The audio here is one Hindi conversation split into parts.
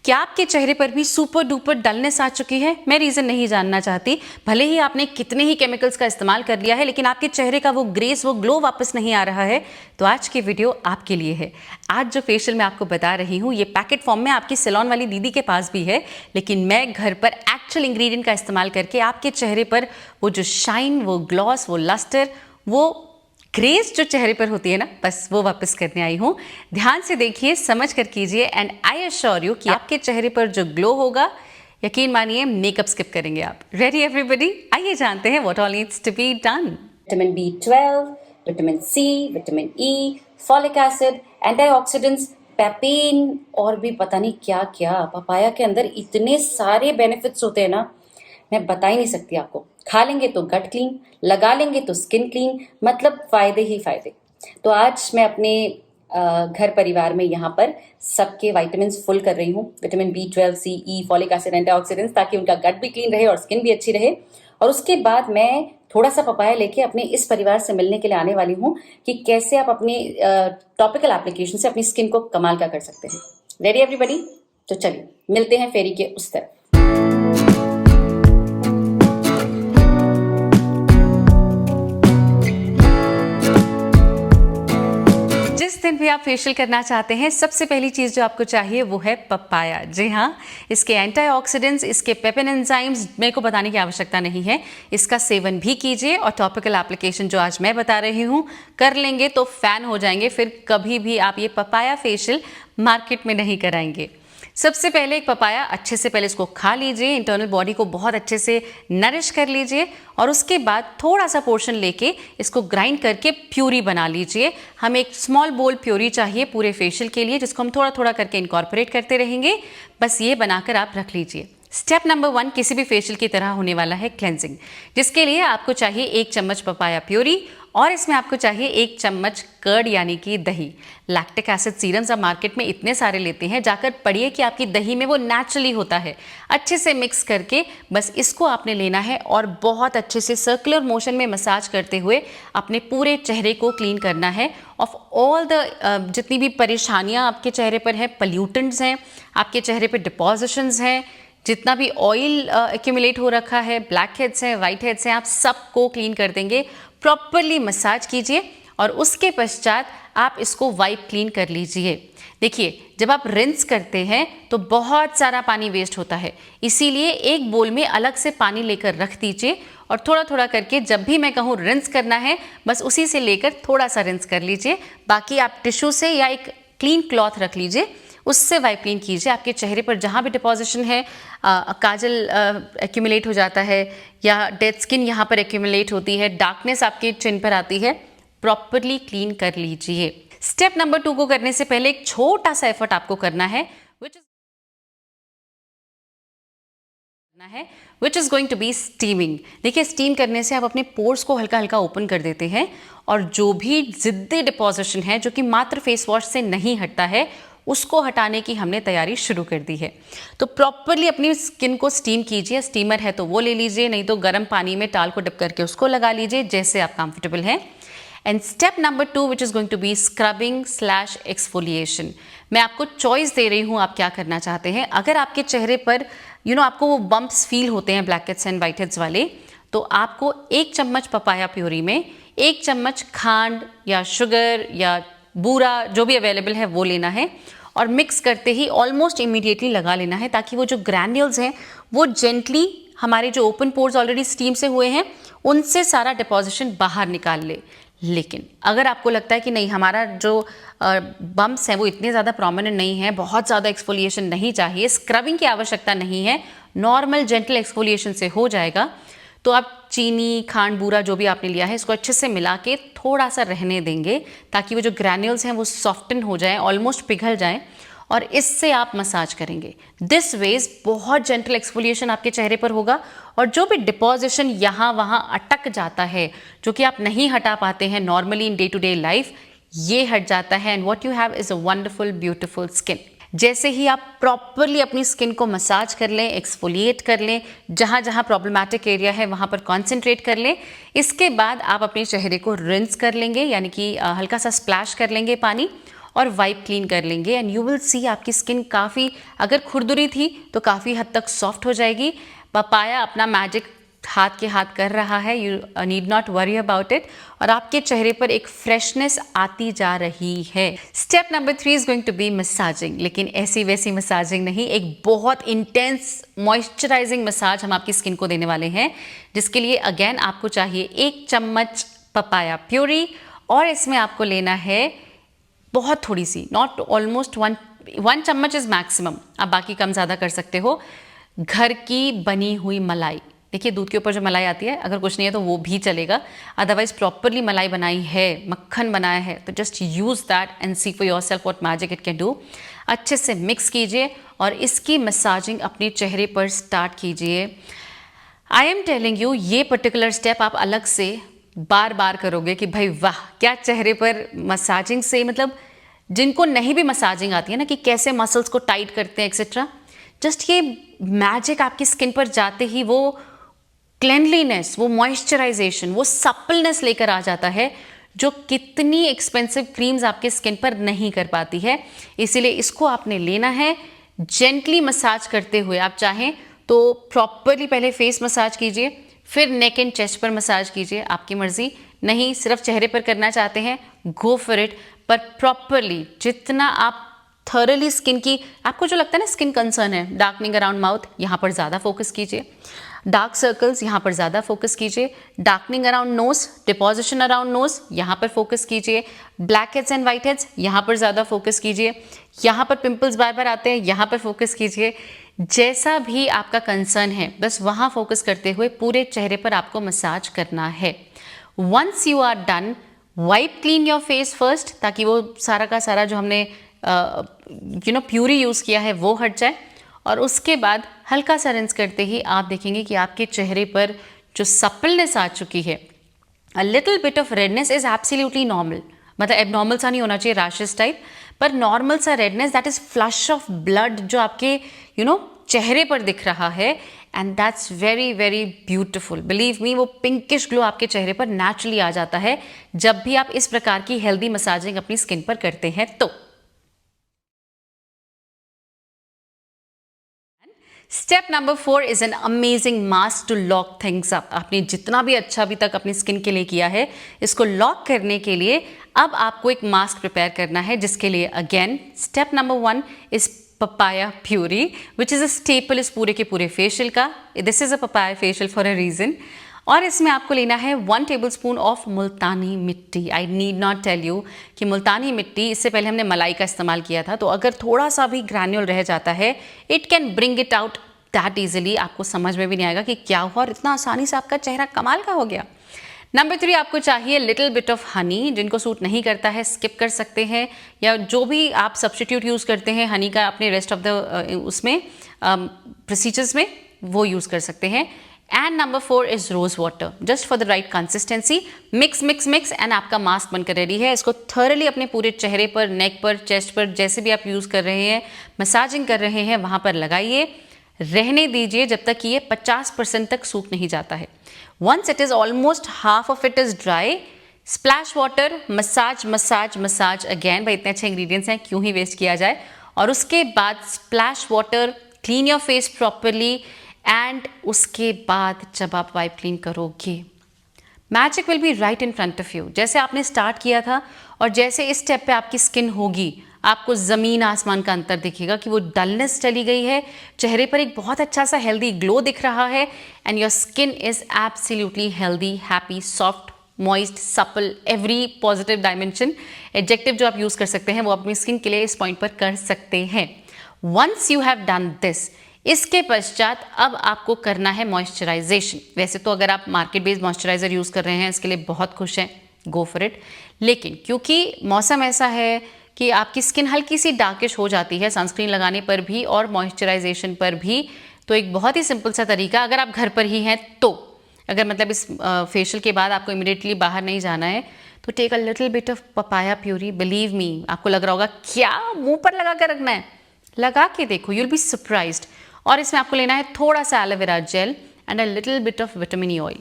क्या आपके चेहरे पर भी सुपर डुपर डलनेस आ चुकी है? मैं रीज़न नहीं जानना चाहती। भले ही आपने कितने ही केमिकल्स का इस्तेमाल कर लिया है, लेकिन आपके चेहरे का वो ग्रेस, वो ग्लो वापस नहीं आ रहा है, तो आज की वीडियो आपके लिए है। आज जो फेशियल मैं आपको बता रही हूँ, ये पैकेट फॉर्म में आपकी सैलून वाली दीदी के पास भी है, लेकिन मैं घर पर एक्चुअल इंग्रेडिएंट का इस्तेमाल करके आपके चेहरे पर वो जो शाइन, वो ग्लॉस, वो लस्टर, वो ग्रेस जो चेहरे पर होती है ना, बस वो वापस करने आई हूँ। ध्यान से देखिए, समझ कर कीजिए, एंड आई एश्योर यू कि आपके चेहरे पर जो ग्लो होगा, यकीन मानिए मेकअप स्किप करेंगे आप। Ready everybody? आइए जानते हैं what all needs to be done. Vitamin B12, vitamin C, vitamin E, folic acid, antioxidants, papain और भी पता नहीं क्या क्या। पपाया के अंदर इतने सारे बेनिफिट्स होते हैं ना, मैं बता ही नहीं सकती आपको। खा लेंगे तो गट क्लीन, लगा लेंगे तो स्किन क्लीन, मतलब फायदे ही फायदे। तो आज मैं अपने घर परिवार में यहाँ पर सबके विटामिन्स फुल कर रही हूँ। Vitamin B12, C, E, folic acid, antioxidants, ताकि उनका गट भी क्लीन रहे और स्किन भी अच्छी रहे। और उसके बाद मैं थोड़ा सा पपाया लेके अपने इस परिवार से मिलने के लिए आने वाली हूँ कि कैसे आप अपनी टॉपिकल एप्लीकेशन से अपनी स्किन को कमाल का कर सकते हैं। Ready everybody? तो चलिए मिलते हैं फेरी के उस तरफ। जिस दिन भी आप फेशियल करना चाहते हैं, सबसे पहली चीज़ जो आपको चाहिए वो है पपाया। जी हाँ, इसके एंटीऑक्सीडेंट्स, इसके पेपेन एंजाइम्स मेरे को बताने की आवश्यकता नहीं है। इसका सेवन भी कीजिए और टॉपिकल एप्लीकेशन जो आज मैं बता रही हूँ कर लेंगे तो फैन हो जाएंगे। फिर कभी भी आप ये पपाया फेशियल मार्केट में नहीं कराएंगे। सबसे पहले एक पपाया अच्छे से पहले इसको खा लीजिए, इंटरनल बॉडी को बहुत अच्छे से नरिश कर लीजिए और उसके बाद थोड़ा सा पोर्शन लेके इसको ग्राइंड करके प्यूरी बना लीजिए। हमें एक स्मॉल बोल प्यूरी चाहिए पूरे फेशियल के लिए, जिसको हम थोड़ा थोड़ा करके इनकॉर्पोरेट करते रहेंगे। बस ये बनाकर आप रख लीजिए। स्टेप नंबर 1 किसी भी फेशियल की तरह होने वाला है क्लेंजिंग, जिसके लिए आपको चाहिए 1 चम्मच पपाया प्यूरी और इसमें आपको चाहिए 1 चम्मच कर्ड यानी कि दही। लैक्टिक एसिड सीरम्स आप मार्केट में इतने सारे लेते हैं, जाकर पढ़िए कि आपकी दही में वो नेचुरली होता है। अच्छे से मिक्स करके बस इसको आपने लेना है और बहुत अच्छे से सर्कुलर मोशन में मसाज करते हुए अपने पूरे चेहरे को क्लीन करना है ऑफ ऑल द जितनी भी परेशानियाँ आपके चेहरे पर हैं, पल्यूटेंट्स हैं, आपके चेहरे पर डिपॉजिशंस हैं, जितना भी ऑयल एक्यूमुलेट हो रखा है, ब्लैक हेड्स हैं, वाइट हेड्स हैं, आप सबको क्लीन कर देंगे। प्रॉपरली मसाज कीजिए और उसके पश्चात आप इसको वाइप क्लीन कर लीजिए। देखिए, जब आप रिंस करते हैं तो बहुत सारा पानी वेस्ट होता है, इसीलिए एक बोल में अलग से पानी लेकर रख दीजिए और थोड़ा थोड़ा करके जब भी मैं कहूँ रिंस करना है, बस उसी से लेकर थोड़ा सा रिंस कर लीजिए। बाकी आप टिश्यू से या एक क्लीन क्लॉथ रख लीजिए, उससे वाइप क्लीन कीजिए। आपके चेहरे पर जहाँ भी डिपॉजिशन है, काजल एक्यूमुलेट हो जाता है या डेड स्किन यहाँ पर एक्यूमुलेट होती है, डार्कनेस आपके चिन पर आती है, प्रॉपरली क्लीन कर लीजिए। स्टेप नंबर 2 को करने से पहले एक छोटा सा एफर्ट आपको करना है, which is going to be steaming. देखिए, स्टीम करने से आप अपने पोर्स को हल्का हल्का ओपन कर देते हैं और जो भी ज़िद्दी डिपॉजिशन है जो कि मात्र फेस वॉश से नहीं हटता है, उसको हटाने की हमने तैयारी शुरू कर दी है। तो प्रॉपरली अपनी स्किन को स्टीम कीजिए। स्टीमर है तो वो ले लीजिए, नहीं तो गर्म पानी में टाल को डिप करके उसको लगा लीजिए, जैसे आप कंफर्टेबल हैं। And step number 2 which is going to be scrubbing / exfoliation. मैं आपको चॉइस दे रही हूँ, आप क्या करना चाहते हैं। अगर आपके चेहरे पर आपको वो बम्प्स फील होते हैं black heads and white heads वाले, तो आपको 1 चम्मच पपाया प्यूरी में 1 चम्मच खांड या शुगर या बूरा जो भी अवेलेबल है वो लेना है और मिक्स करते ही ऑलमोस्ट इमीडिएटली लगा लेना है, ताकि वो जो ग्रैन्यूल्स हैं वो जेंटली हमारे जो ओपन पोर्स ऑलरेडी स्टीम से हुए हैं उनसे सारा डिपॉजिशन बाहर निकाल ले। लेकिन अगर आपको लगता है कि नहीं, हमारा जो बम्प्स हैं वो इतने ज़्यादा प्रोमिनेंट नहीं है, बहुत ज़्यादा एक्सफोलिएशन नहीं चाहिए, स्क्रबिंग की आवश्यकता नहीं है, नॉर्मल जेंटल एक्सफोलिएशन से हो जाएगा, तो आप चीनी, खांड, बूरा जो भी आपने लिया है इसको अच्छे से मिला के थोड़ा सा रहने देंगे, ताकि वो जो ग्रैन्यूल्स हैं वो सॉफ्टन हो जाएं, ऑलमोस्ट पिघल जाएं, और इससे आप मसाज करेंगे। दिस वेज बहुत जेंटल एक्सफोलिएशन आपके चेहरे पर होगा और जो भी डिपॉजिशन यहाँ वहाँ अटक जाता है, जो कि आप नहीं हटा पाते हैं normally in day to day life, ये हट जाता है and what you have is a wonderful beautiful skin. जैसे ही आप प्रॉपरली अपनी स्किन को मसाज कर लें, एक्सफोलिएट कर लें, जहाँ जहाँ प्रॉब्लमैटिक एरिया है वहाँ पर कॉन्सेंट्रेट कर लें, इसके बाद आप अपने चेहरे को रिंस कर लेंगे, यानी कि हल्का सा स्प्लैश कर लेंगे पानी, और वाइप क्लीन कर लेंगे एंड यू विल सी आपकी स्किन काफ़ी, अगर खुरदुरी थी तो काफ़ी हद तक सॉफ्ट हो जाएगी। पपाया अपना मैजिक हाथ के हाथ कर रहा है, you need not worry about it, और आपके चेहरे पर एक फ्रेशनेस आती जा रही है। Step number 3 is going to be massaging, लेकिन ऐसी वैसी मसाजिंग नहीं, एक बहुत इंटेंस मॉइस्चराइजिंग मसाज हम आपकी स्किन को देने वाले हैं, जिसके लिए अगेन आपको चाहिए 1 चम्मच पपाया प्यूरी, और इसमें आपको लेना है बहुत थोड़ी सी, नॉट ऑलमोस्ट 1 चम्मच इज मैक्सिमम, आप बाकी कम ज़्यादा कर सकते हो, घर की बनी हुई मलाई। देखिए दूध के ऊपर जो मलाई आती है, अगर कुछ नहीं है तो वो भी चलेगा, अदरवाइज प्रॉपरली मलाई बनाई है, मक्खन बनाया है, तो just use that and see for yourself what magic it can do. अच्छे से मिक्स कीजिए और इसकी मसाजिंग अपने चेहरे पर स्टार्ट कीजिए। आई एम टेलिंग यू, ये पर्टिकुलर स्टेप आप अलग से बार बार करोगे कि भाई वाह, क्या चेहरे पर मसाजिंग से, मतलब जिनको नहीं भी मसाजिंग आती है ना कि कैसे मसल्स को टाइट करते हैं एक्सेट्रा, जस्ट ये मैजिक आपकी स्किन पर जाते ही वो क्लेनलीनेस, वो मॉइस्चराइजेशन, वो सप्पलनेस लेकर आ जाता है, जो कितनी एक्सपेंसिव क्रीम्स आपके स्किन पर नहीं कर पाती है। इसीलिए इसको आपने लेना है जेंटली मसाज करते हुए। आप चाहें तो प्रॉपरली पहले फेस मसाज कीजिए, फिर नेक एंड चेस्ट पर मसाज कीजिए, आपकी मर्जी। नहीं सिर्फ चेहरे पर करना चाहते हैं, गो फॉर इट, पर प्रॉपरली जितना आप थॉरली स्किन की, आपको जो लगता है ना स्किन कंसर्न है, डार्कनिंग अराउंड माउथ, यहाँ पर ज़्यादा फोकस कीजिए, डार्क सर्कल्स यहाँ पर ज़्यादा फोकस कीजिए, darkening around nose, deposition around nose, यहाँ पर फोकस कीजिए, blackheads and whiteheads, यहाँ पर ज़्यादा फोकस कीजिए, यहाँ पर पिंपल्स बार बार आते हैं, यहाँ पर फोकस कीजिए। जैसा भी आपका कंसर्न है बस वहाँ फोकस करते हुए पूरे चेहरे पर आपको मसाज करना है। Once you are done, wipe clean your face first, ताकि वो सारा का सारा जो हमने प्यूरी यूज़ किया है वो हट जाए, और उसके बाद हल्का सा रिंस करते ही आप देखेंगे कि आपके चेहरे पर जो सप्पलनेस आ चुकी है, अ little bit of redness is absolutely normal, मतलब एबनॉर्मल सा नहीं होना चाहिए रैशेस टाइप, पर नॉर्मल सा redness, that is flush of blood जो आपके चेहरे पर दिख रहा है, and that's very very beautiful. Believe me, वो पिंकिश ग्लो आपके चेहरे पर नेचुरली आ जाता है जब भी आप इस प्रकार की हेल्दी मसाजिंग अपनी स्किन पर करते हैं। तो step number 4 is an amazing mask to lock things up. आपने जितना भी अच्छा अभी तक अपनी स्किन के लिए किया है, इसको लॉक करने के लिए अब आपको एक मास्क प्रिपेयर करना है, जिसके लिए again step number 1 is papaya puree, which is a staple इस पूरे के पूरे फेशियल का। This is a papaya facial for a reason. और इसमें आपको लेना है 1 tablespoon of Multani mitti. I need not tell you कि मुल्तानी मिट्टी, इससे पहले हमने मलाई का इस्तेमाल किया था, तो अगर थोड़ा सा भी ग्रैन्यूल रह जाता है, it can bring it out that easily. आपको समझ में भी नहीं आएगा कि क्या हुआ, और इतना आसानी से आपका चेहरा कमाल का हो गया। नंबर 3 आपको चाहिए लिटिल बिट ऑफ हनी। जिनको सूट नहीं करता है स्किप कर सकते हैं, या जो भी आप सब्सटीट्यूट यूज़ करते हैं हनी का अपने रेस्ट ऑफ द उसमें प्रोसीजर्स में, वो यूज़ कर सकते हैं। And number 4 is rose water, just for the right consistency. Mix mix mix and आपका मास्क बनकर रेडी है। इसको थॉरली अपने पूरे चेहरे पर, नेक पर, चेस्ट पर, जैसे भी आप यूज़ कर रहे हैं, मसाजिंग कर रहे हैं, वहाँ पर लगाइए, रहने दीजिए जब तक कि ये 50% तक सूख नहीं जाता है। Once it is almost half of it is dry, splash water, massage massage massage again. भाई इतने अच्छे इंग्रेडिएंट्स हैं, क्यों ही वेस्ट किया जाए। और उसके बाद splash water, clean your face properly, and उसके बाद जब आप वाइप क्लीन करोगे, magic will be right in front of you. जैसे आपने स्टार्ट किया था और जैसे इस स्टेप पे आपकी स्किन होगी, आपको ज़मीन आसमान का अंतर दिखेगा कि वो डलनेस चली गई है, चेहरे पर एक बहुत अच्छा सा हेल्दी ग्लो दिख रहा है, and your skin is absolutely healthy, happy, soft, moist, supple, every positive dimension adjective जो आप यूज़ कर सकते हैं वो अपनी स्किन के लिए इस पॉइंट पर कर सकते हैं। Once you have done this, इसके पश्चात अब आपको करना है मॉइस्चराइजेशन। वैसे तो अगर आप मार्केट बेस्ड मॉइस्चराइजर यूज़ कर रहे हैं, इसके लिए बहुत खुश हैं, गो फॉर इट। लेकिन क्योंकि मौसम ऐसा है कि आपकी स्किन हल्की सी डार्किश हो जाती है सनस्क्रीन लगाने पर भी और मॉइस्चराइजेशन पर भी, तो एक बहुत ही सिंपल सा तरीका, अगर आप घर पर ही हैं तो, अगर मतलब इस फेशियल के बाद आपको इमीडिएटली बाहर नहीं जाना है, तो take a little bit of papaya puree. Believe me, आपको लग रहा होगा क्या मुंह पर लगा कर रखना है, लगा के देखो, यू विल बी सरप्राइज्ड। और इसमें आपको लेना है थोड़ा सा aloe vera gel and a little bit of vitamin E oil.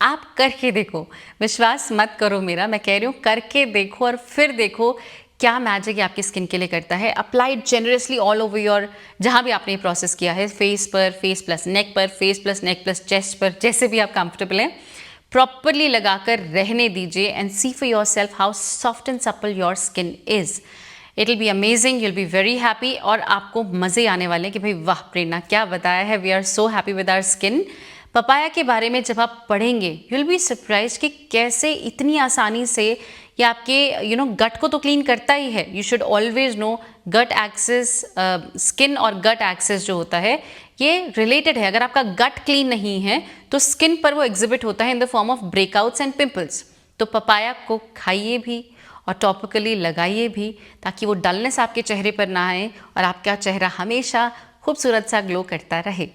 आप करके देखो, विश्वास मत करो मेरा, मैं कह रही हूँ करके देखो और फिर देखो क्या मैजिक ये आपकी स्किन के लिए करता है। Applied generously all over your, जहाँ भी आपने ये प्रोसेस किया है, फेस पर, फेस प्लस नेक पर, फेस प्लस नेक प्लस चेस्ट पर, जैसे भी आप कंफर्टेबल हैं, प्रॉपरली लगाकर रहने दीजिए and see for yourself how soft and supple your skin is. It will be amazing, you'll be very happy और आपको मज़े आने वाले हैं कि भाई वाह प्रेरणा क्या बताया है, we are so happy with our skin. Papaya के बारे में जब आप पढ़ेंगे यू विल बी सरप्राइज कि कैसे इतनी आसानी से ये आपके गट को तो क्लीन करता ही है। You should always know gut axis, skin और गट एक्सेस जो होता है ये रिलेटेड है। अगर आपका गट क्लीन नहीं है तो स्किन पर वो एग्जिबिट होता है in the form of breakouts and pimples. तो पपाया को खाइए भी और टॉपिकली लगाइए भी ताकि वो डलनेस आपके चेहरे पर ना आए और आपका चेहरा हमेशा खूबसूरत सा ग्लो करता रहे।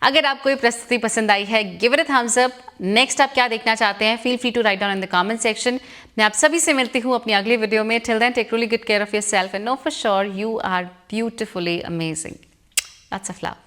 अगर आपको ये प्रस्तुति पसंद आई है, give it a thumbs up. Next आप क्या देखना चाहते हैं, feel free to write down in the comment section. मैं आप सभी से मिलती हूँ अपनी अगली वीडियो में। Till then take really good care of yourself and know for sure you are beautifully amazing. Lots of love.